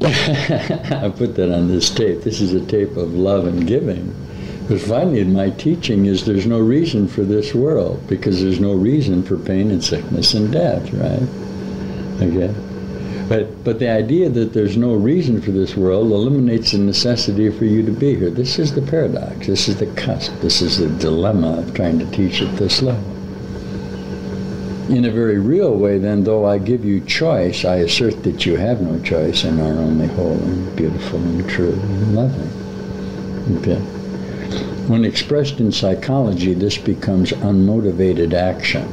I put that on this tape. This is a tape of love and giving. But finally, my teaching is there's no reason for this world because there's no reason for pain and sickness and death, right? Okay? But the idea that there's no reason for this world eliminates the necessity for you to be here. This is the paradox. This is the cusp. This is the dilemma of trying to teach at this level. In a very real way, then, though I give you choice, I assert that you have no choice and are only whole and beautiful and true and loving. Okay? When expressed in psychology, this becomes unmotivated action.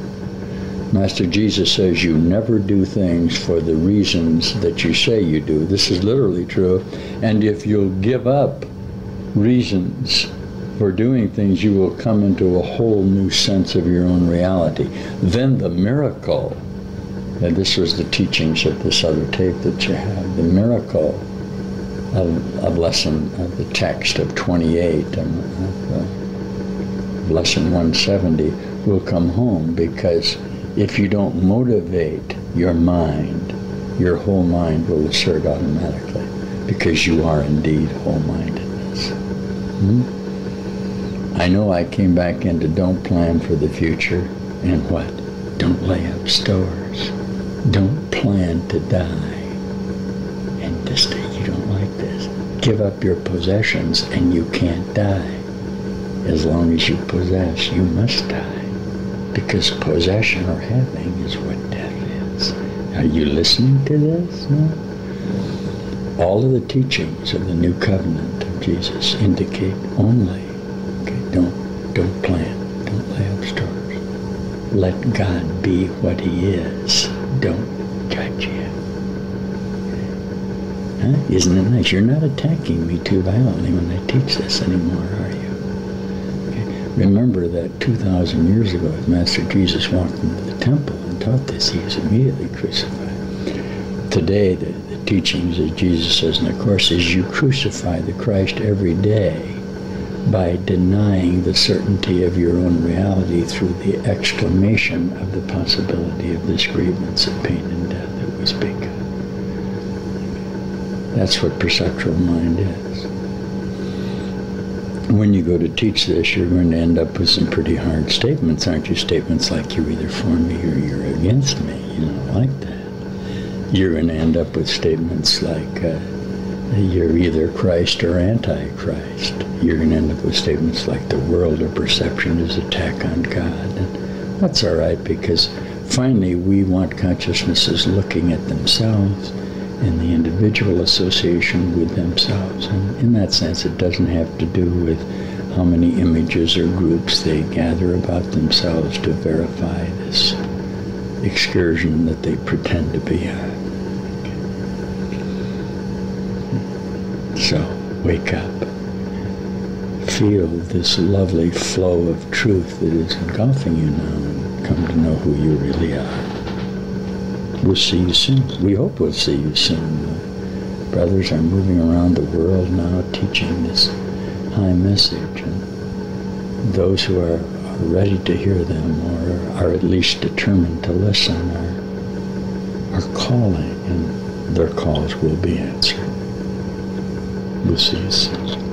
Master Jesus says you never do things for the reasons that you say you do. This is literally true. And if you'll give up reasons for doing things, you will come into a whole new sense of your own reality. Then the miracle, and this was the teachings of this other tape that you have, the miracle of the text of 28, lesson 170, will come home, because if you don't motivate your mind, your whole mind will assert automatically, because you are indeed whole-mindedness. I know I came back into don't plan for the future, and what? Don't lay up stores. Don't plan to die. And this day you don't like this. Give up your possessions and you can't die. As long as you possess, you must die. Because possession or having is what death is. Are you listening to this? No? All of the teachings of the new covenant of Jesus indicate only, don't plan, don't lay up stores. Let God be what He is. Don't judge Him. Huh? Isn't it nice? You're not attacking me too violently when I teach this anymore, are you? Remember that 2,000 years ago, as Master Jesus walked into the temple and taught this, He was immediately crucified. Today, the teachings that Jesus says in the Course is you crucify the Christ every day by denying the certainty of your own reality through the exclamation of the possibility of this grievance of pain and death that we speak of. That's what perceptual mind is. When you go to teach this, you're going to end up with some pretty hard statements, aren't you? Statements like you're either for me or you're against me. You don't like that. You're going to end up with statements like you're either Christ or Antichrist. You're going to end up with statements like the world of perception is attack on God. And that's all right, because finally we want consciousnesses looking at themselves and the individual association with themselves. And in that sense, it doesn't have to do with how many images or groups they gather about themselves to verify this excursion that they pretend to be on. So, wake up. Feel this lovely flow of truth that is engulfing you now, and come to know who you really are. We'll see you soon. We hope we'll see you soon. The brothers are moving around the world now teaching this high message, and those who are ready to hear them, or are at least determined to listen, are calling, and their calls will be answered. We'll see you soon.